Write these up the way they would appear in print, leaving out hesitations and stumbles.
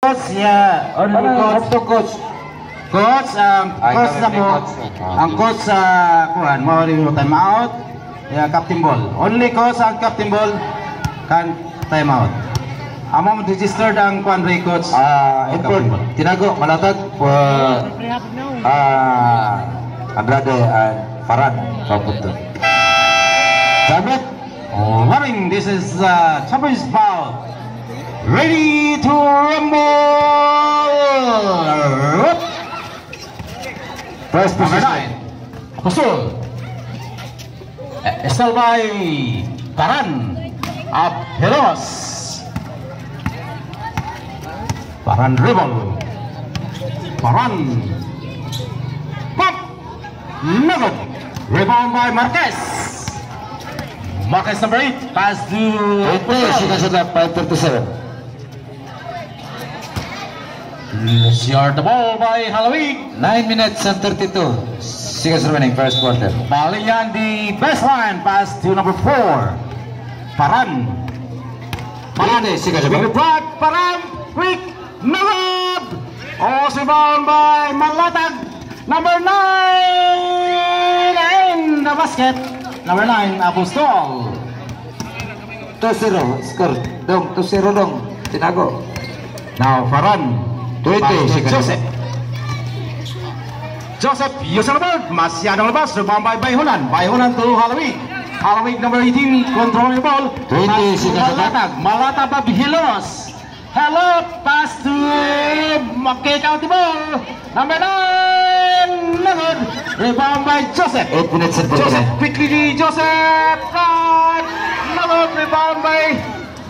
Yeah, only coach to coach. Coach, coach na po. Ang coach sa kuhan, maaaring mo time out. Yeah, captain ball. Only coach ang captain ball can time out. Amo mo registered ang kuhan ray coach. Import, tinago, malatag. Andrade and Farad. Kapunto. Sabit. Warning, this is Chabis foul. Ready to rumble! First Number position. 9, Aposol. Estalbay Paran Aperos. Paran Rebel. Paran Pop Nugget. Rebound by Marquez. Marquez number 8. Pass to She can set up 5:37. Share the ball by Halloween. 9 minutes and 32 seconds remaining, first quarter. Balian the baseline. Pass to number 4. Paran. She can set Big up. drive. Paran. Quick. Nugget. Also bound by Malatag. Number 9. And the basket. Number 9. Apostol. 2-0. Score. Dong. 2-0 dong. Tinago. Now Paran. 20. She can Joseph. Joseph, use the board. Masyadong labas. Rebound by Bayhonan. Bayhonan to Halloween. Halloween number 18. Controlling the ball. 20. She can set up. Malatag. Malatag by Hilos. Hello. Pass to kick out the ball. Number 9. Nugget. Rebound by Joseph. 8 minutes and 49. Joseph quickly. Joseph. Right. Nugget. Rebound by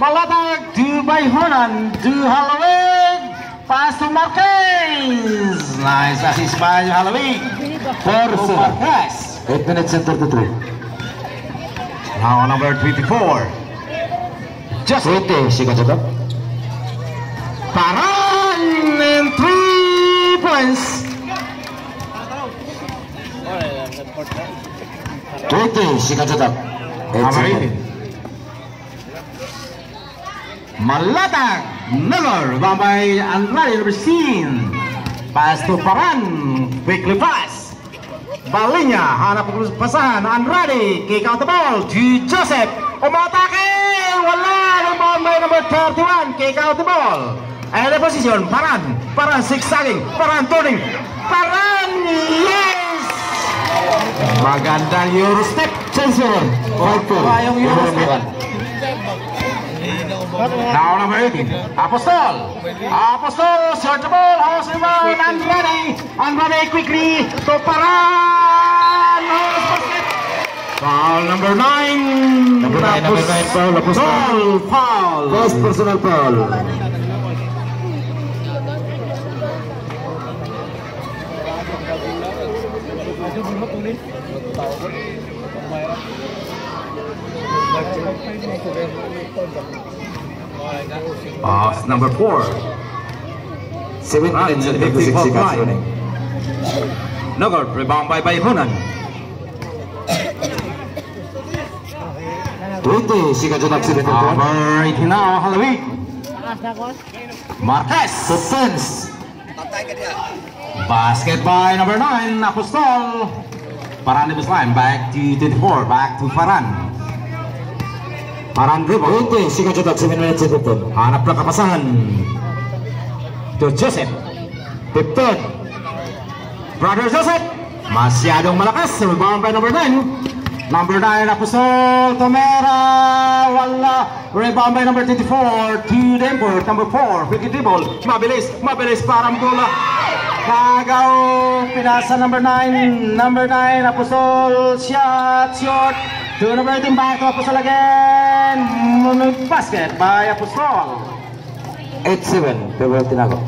Malatag to Bayhonan to Halloween. Pass to Marquez. Nice assist by Halloween. 4-0. Marquez. 8 minutes and 33. Now number 24. Just 20. She can set up. Paran and 3 points. 20. She can set up. Number 18. Malatag. Never. Rebound by Andrade number 16. Pass to Paran. Quickly pass. Balinya. Hanap ang pasahan. Andrade. Kick out the ball to Joseph. Umatake. Wala. Rebound by number 31. Kick out the ball. And the position. Paran. Paran zigzagging. Paran turning. Paran. Yes. Magandang Eurostep. Chancellor. 5-4. Yung Eurostep. Now number 18, Apostol. Apostol, search the ball, house rebound, Andrade. Andrade quickly to Paran. Foul number 9. Number 9, foul. Apostol. Foul. First personal foul. Number 4. 7 minutes and 56 seconds running. Nugget, rebound by Bayhonan. 20. She can set up 7 Number 18 now, Halloween. Marquez. Defense. Basket by number 9, Apostol. Paran the line, back to 24, back to Paran. Paran dribble. 20. She can set up 7 minutes and 15. Hanap na kapasahan. To Joseph. 15. Brother Joseph. Masyadong malakas. Rebound by number 9. Number 9, Apostol. Tomera. Wala. Rebound by number 24. To Denver. Number 4. Quick dribble. Mabilis. Mabilis para Mgola. Kagaw. Pinasa number 9. Number 9, Apostol. Shot. Short. To number 18, back to Apostol again. Basket by Apostol. 8-7. Pero tinago.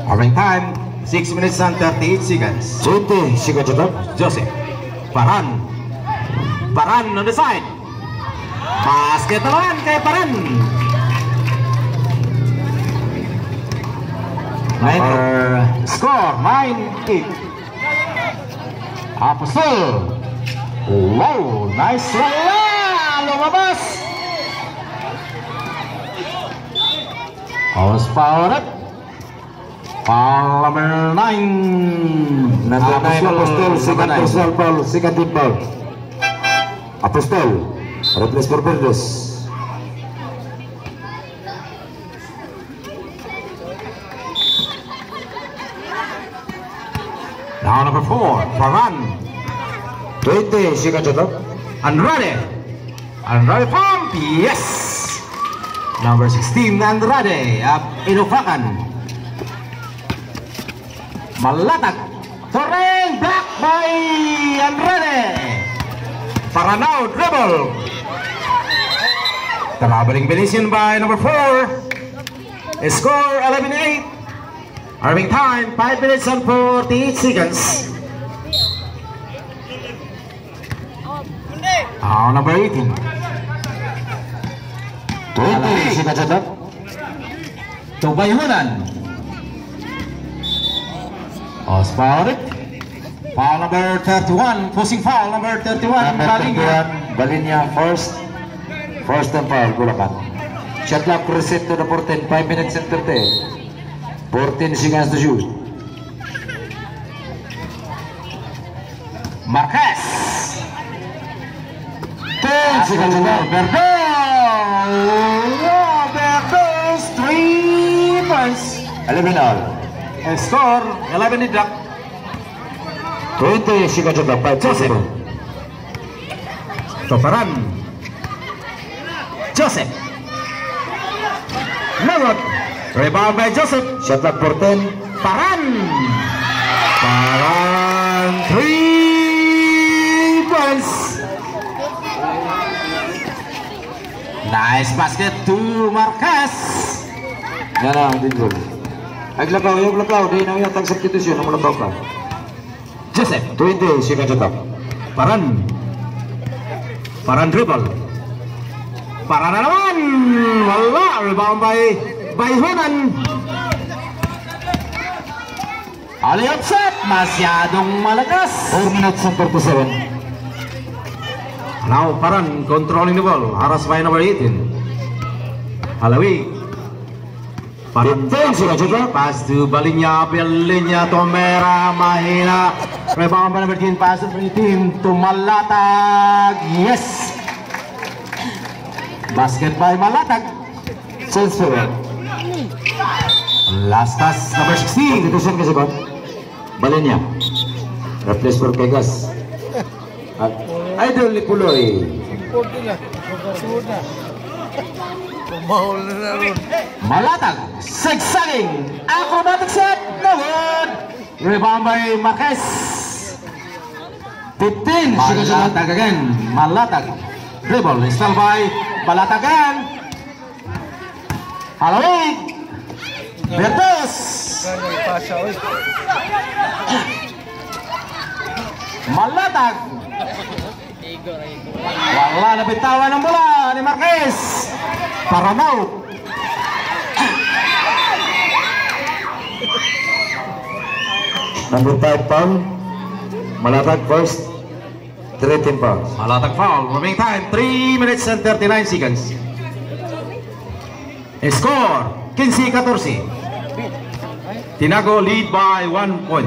Overtime time, 6 minutes and 38 seconds. 20. She can set up. Joseph. Paran. Paran on the side. Basket naman kay Paran. 9 score 9-8. Apostol. Wow, nice wala. Lumabas. House foul up. Foul number 9. Number 9, Apostol, second personal foul, second team foul. Apostol, replace for Verdes. Now number 4, Paran. 20, second shot up. Andrade. Andrade pump, yes. Number 16, Andrade, Inufakan. Malatag. Torreng, block by Andrade. Paranao, dribble. Traveling Venetian by number 4. Score 11-8. Arming time 5 minutes and 48 seconds. Now number 18. 20, second shot up. Tubayhunan. Foul. Foul number 31. Forcing foul number 31. Balinya first and foul, Bulacan. Shot clock reset to the 14, 5 minutes and 30. 14 seconds to shoot. Marquez. 10 seconds to go. Berdos 3 points. 11 all. Score 11 deduct. 20 seconds to go. 5 Joseph. Toparan. Joseph. Lagot. Rebound by Joseph. Shot clock 14. Paran. Paran 3 points. Nice basket to Marquez. Yan ang dinggol. Ay lakaw, yung lakaw. Di na yung tag substitution. Ang lakaw ka. Joseph. 20 seconds to go. Paran. Paran dribble. Paran na naman. Wala. Rebound by Hunan. Alley-oop shot. Masyadong malakas. 4 minutes and 37. Now Paran controlling the ball. Harassed by number 18. Alawi. Paran 15 seconds to go. pass to Balinya. Balinya. Tomera. Mahina. Rebound by number 10. Pass to 18. To Malatag. Yes. Basket by Malatag. Chance for it. Last pass number 16. Substitution kasi ba? Balinya. Replace for Pegas. Idol ni Puloy. Malatag. Sigsaging. Acrobatic shot. No good. Rebound by Marquez. 15. Malatag again. Malatag. Dribble. Install by Malatag again. Halawig. Bertos. Malatag. Wala na bitawan ng bola ni Marquez. Paranao. Number 5 foul. Malatag first. 13 fouls. Malatag foul. Remaining time 3 minutes and 39 seconds. Score 15-14. Tinago lead by 1 point.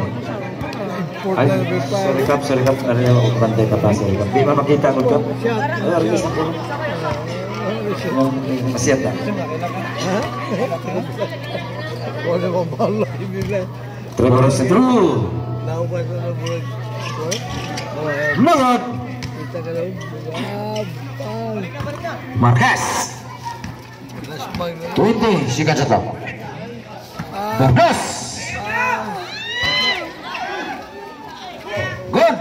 Ay, sorry Kap. Ano yung bantay pa pa, sorry Kap. Di ba makita ko Kap? Ay, artist ako. Masiyat na. Trevor Rosen. True. Lagot. Marquez. 20. Sikat sa top. Berdos. Good.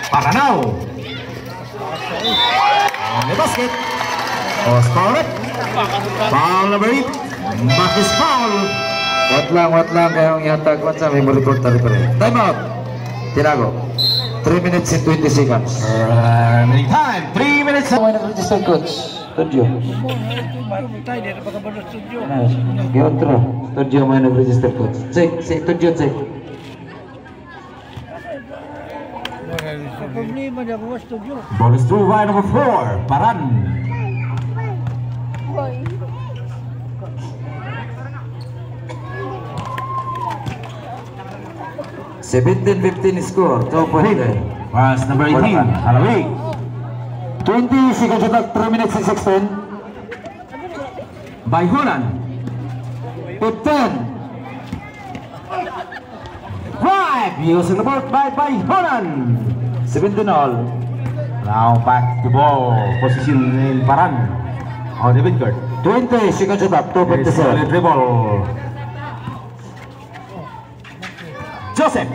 Paranao. On the basket. Foul it. Foul number 8. Marquez foul. Wat lang kayong yatag wat sa may report tali pa rin. Time out. Tinago. 3 minutes and 20 seconds. Remaining time 3 minutes. May nag-register coach. Studio. Giotro. Studio may nag-register coach. Check. Studio check. Bonus through by number 4. Paran. 17-15 score. 2 point. Pass number 18. Halawig. 20 seconds shot, 3 minutes and 16. By Holland. 15. 5. Using the board by Holland. 17 all. Now back to ball. Position in Paran. On the midcourt. 20 seconds shot, 2 Solid dribble. Joseph.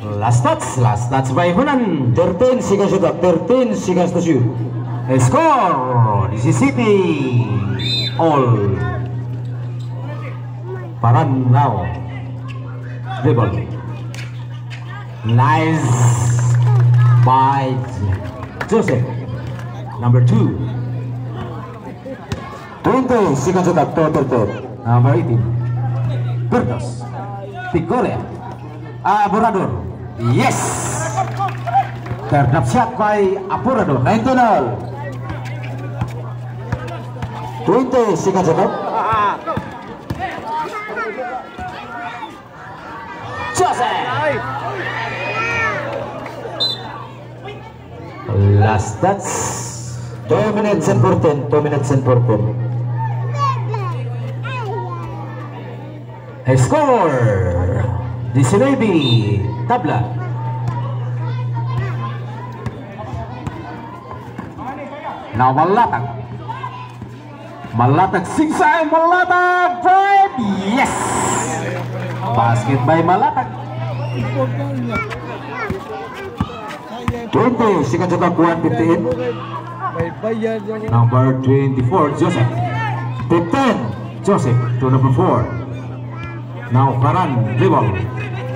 Last touch by Hunan. 13 seconds shot, 13 seconds to shoot. A score. Mississippi. All. Paran now. Dribble. Nice by Joseph. Number 2. 20 seconds shot, 2 Number 18. Bertos. Picoria. Apurador. Yes! Third up shot by Apurador. 19 all. 20 seconds shot. Joseph! Last touch. 2 minutes and 14. 2 minutes and 14. A score. Disney tabla. Now Malatag singsay, Malatag drive. Yes. Basket by Malatag. 20 seconds shot, 1:58. Number 24, Joseph. 15. Joseph to number 4. Now Paran dribble.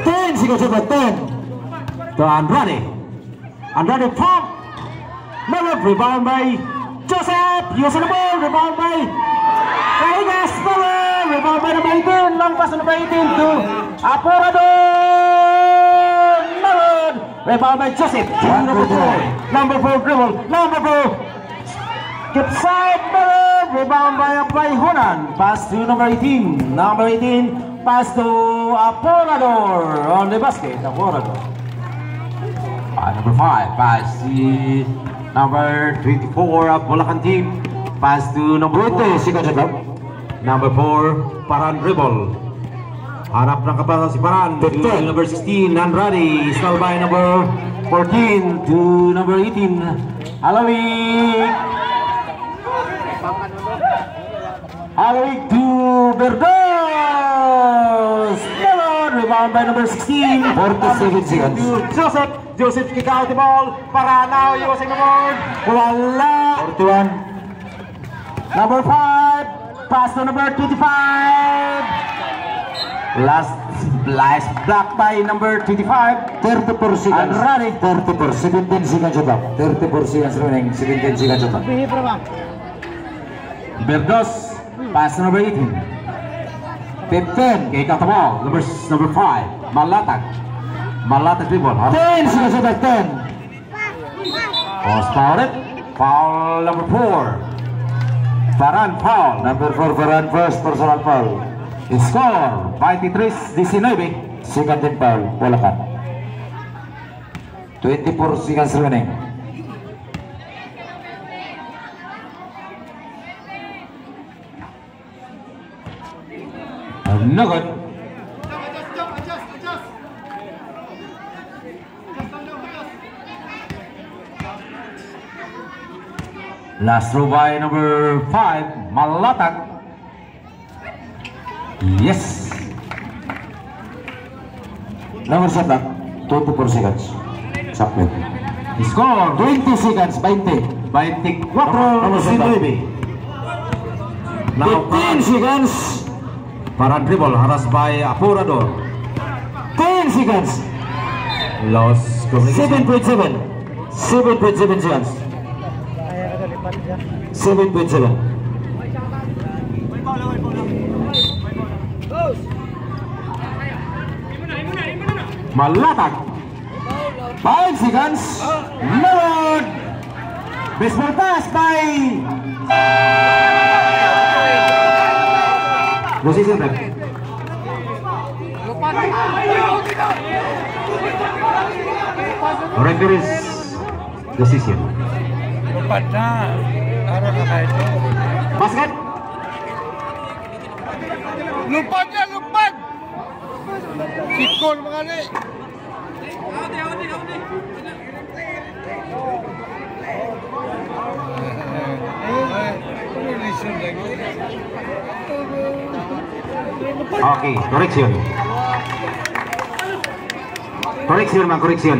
10 seconds shot, 10. To Andrade. Andrade pump. Another rebound by Joseph. Using the ball. Rebound by Kaigas. Rebound by number 18. Long pass to number 18 to Apurador. Malone. Rebound by Joseph. Number 4. Number 4 dribble. Number 4. Keep side. Malone. Rebound by Hunan. Pass to number 18. Number 18. Pass to Apurador on the basket. Apurador. Number 5. Pass to number 24 of Bulacan team. Pass to number 20 4. seconds shot. Number 4, Paran dribble. Harap ng kapatid si Paran. To number 16, Andrade. Stall by number 14 to number 18. Alawig. Alawig to Berdos. Rebound by number 16. 47 seconds. Joseph. Joseph kick out the ball. Para now using the board. Wala. 41. Number 5. Pass to number 25. Last block by number 25. 34 seconds. Andrade. 34. 17 seconds shot. 34 seconds remaining. 17 seconds shot. Berdos. Pass to number 18. 15. Kick out the ball. Number 5. Malatag. Malatag dribble. 10 seconds shot. 10. Post foul it. Foul number 4. Paran foul. Number 4 Paran first personal foul. Score 23-19. Second and foul. Bulacan. 24 seconds remaining. No good. Last throw by number 5, Malatag. Yes. Number shot 24 seconds. Sakit. Score 20 seconds. 20. 24 19. Now 15 seconds. Paran dribble harassed by Apurador. 10 seconds. Lost 7.7. 7.7 seconds. 7.7. Malatag. 5 seconds. Malone. Baseball pass by Position rep. Referee's decision. Lupad na. Araw na kayo ito. Basket. Lupad na, lupad! Sikol mga ni. Okay, correction. Correction man, correction.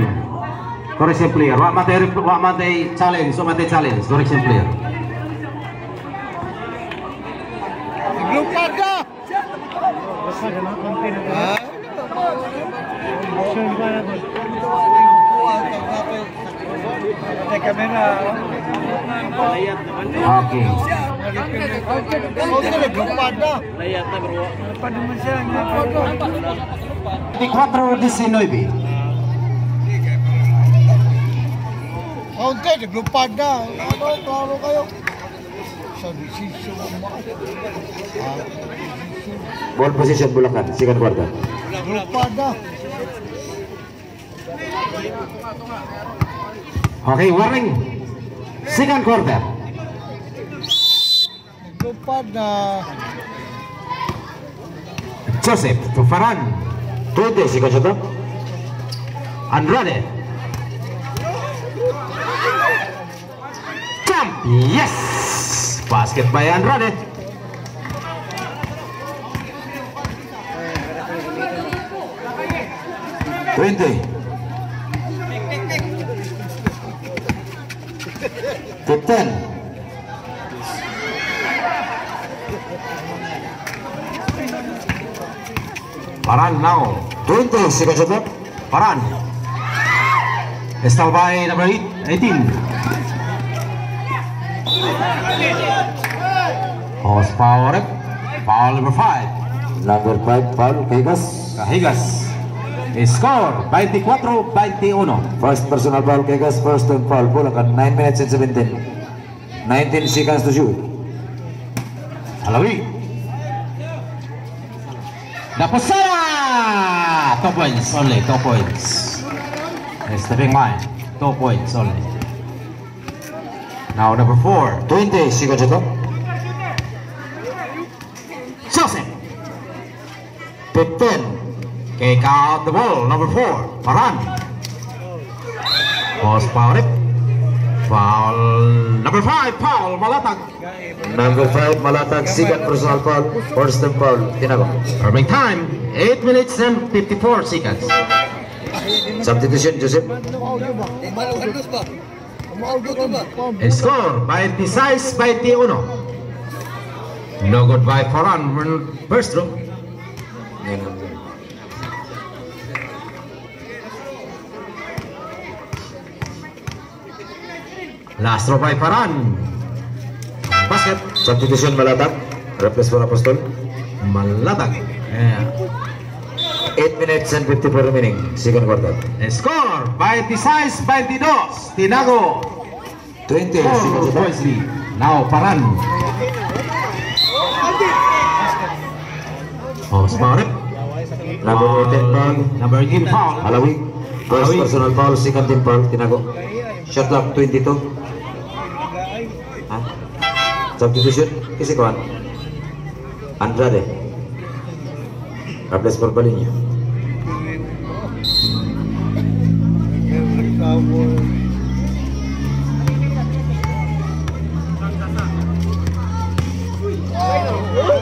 Correction player. Wa matay challenge, so matay challenge. Correction player. Lupad na! Okay. Lupad na! 24-19. Kaunti, naglupad na. Klaro kayo. Sa desisyon mo. Ball position Bulacan, second quarter. Naglupad na. Okay, warning. Second quarter. Naglupad na. Joseph to Farhan. 20 second shot. Andrade. Jump. Yes. Basket by Andrade. Ten. Farhan now. 20 second shot. Farhan. Style by number 18. Horse power. Foul number 5. Number 5 foul Cahigas. Cahigas. Score 24-21. First personal foul Cahigas, first and foul Bulacan. 9 minutes and 17. 19 seconds to shoot. Alawi. Napasara! 2 points only, 2 points. Stepping line, 2 points only. Now number 4. 20 seconds shot. Joseph. 15. Kick out the ball, number 4. Farhan. Post power. Foul number 5, foul Malatag. Number 5 Malatag, second personal foul, first and foul Tinago. Serving time 8 minutes and 54 seconds. Substitution Joseph. Score 26-21. No good by Farhan first throw. Last throw by Farhan. Basket. Substitution Malatag, replace for Apostol. Malatag. 8 minutes and 54 remaining, second quarter. Score 26-22. Tinago. 20 4 second points lead. Now Farhan. Post power. Number 18 foul, Number 18 foul. Alawi. First Alawi. personal foul, second team foul Tinago. Shot clock 22. Substitution kasi kawan Andrade. Replace for Balinya.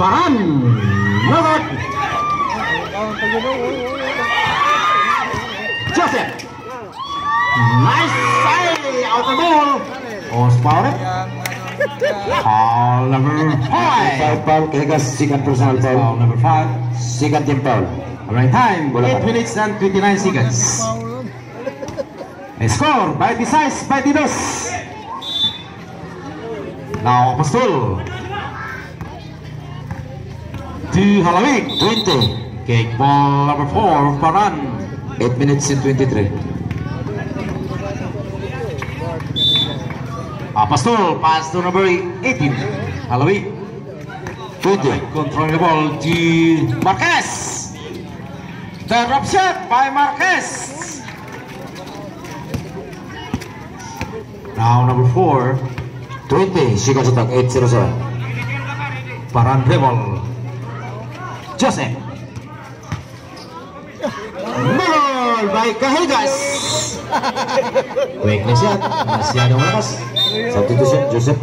Farhan. No good. Joseph. Nice side out the ball. Post power. Foul number 5. Foul Cahigas, second personal Foul foul, number 5. second team foul. Right time, Bulacan. 8 minutes and 29 seconds. Score 26-22. Now Apostol. To Halawig. 20. Kick ball number 4, Farhan. 8 minutes and 23. Apostol, pass to number 18. Halawig. 20. Controlling the ball to Marquez. Third up shot by Marquez. Now number 4. 20, Shikan Attack 807. Paran dribble. Joseph. Goal by Cahigas. Quick na shot. Masyadong malakas. Substitution, Joseph.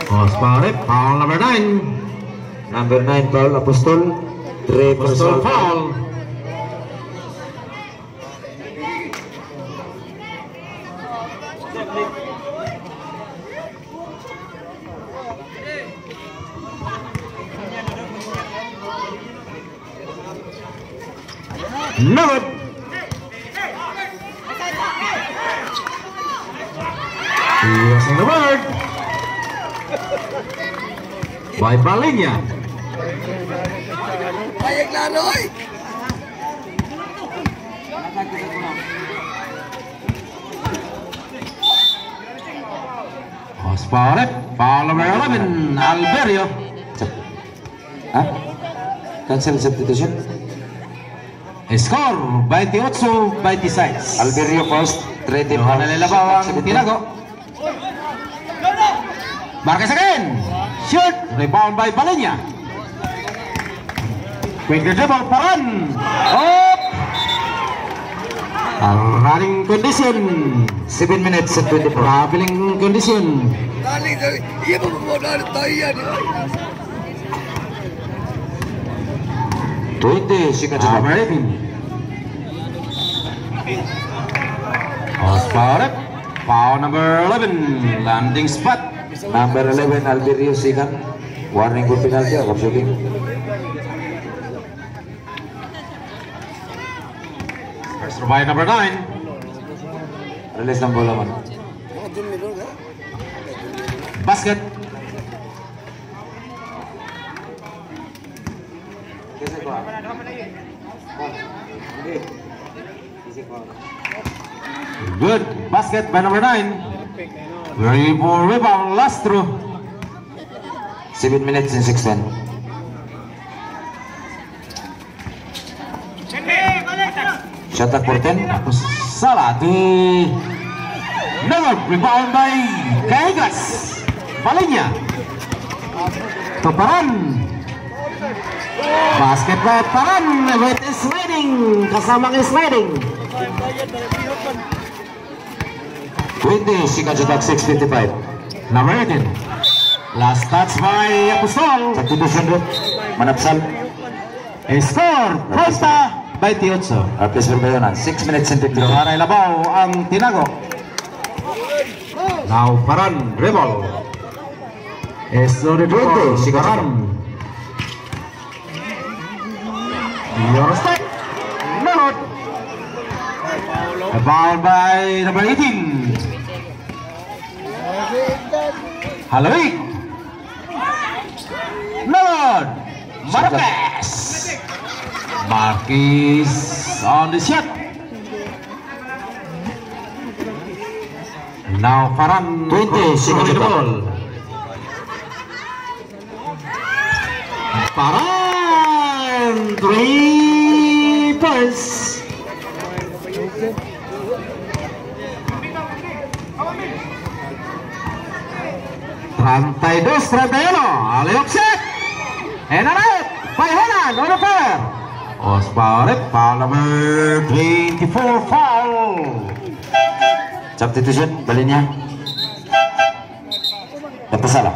Osparip, foul number 9. Number 9, Paul Apostol. 3 Personal personal foul. foul. No good. Using the word by Balinya. Bayag laloy! Osparip, foul number 11, Alberio. Ha? Cancel substitution. Score 28-26. Alberio first. 3 team Doon foul. na nilabaw ang tinago. Marquez again. Shoot. Rebound by Balinya. Quick dribble, Paran. Up. Running condition. 7 minutes and 24. Traveling condition. Dali, dali. Iya mo mo dali tayo yan. 20, Shikan Attack. Number 18. Osparip. Foul number 11. Landing spot. Number 11, Alberio Shikan. Warning good penalty. Agap shooting. First by number 9. Release ng bola man. Basket. Good basket by number 9. Rebound last through. 7 minutes and 6 10. Shot clock for 10. Salah di Nagol. Rebound by Cahigas. Balinya. Keparan. Basket by Paran with sliding. Kasamang sliding. 20, Shikan Attack 655. Number 18. Last touch by Apostol. Substitution rin. Manapsal. Score 28. Artis Verbayonan. 6 minutes and 50. Aray labaw ang tinago. Now Paran dribble. Esto de dribble. Shikan Paran. Your step. Not. A foul by number 18. Haloy. Not. Marquez. Marquez on the shot. Now Paran 20, Shikan the Attack. ball. Paran 3 points. Rantai 31, Aleok set. And a night by Honan on the fair. Osparip, foul number 24 foul. Substitution. Balinya. Dapat salah.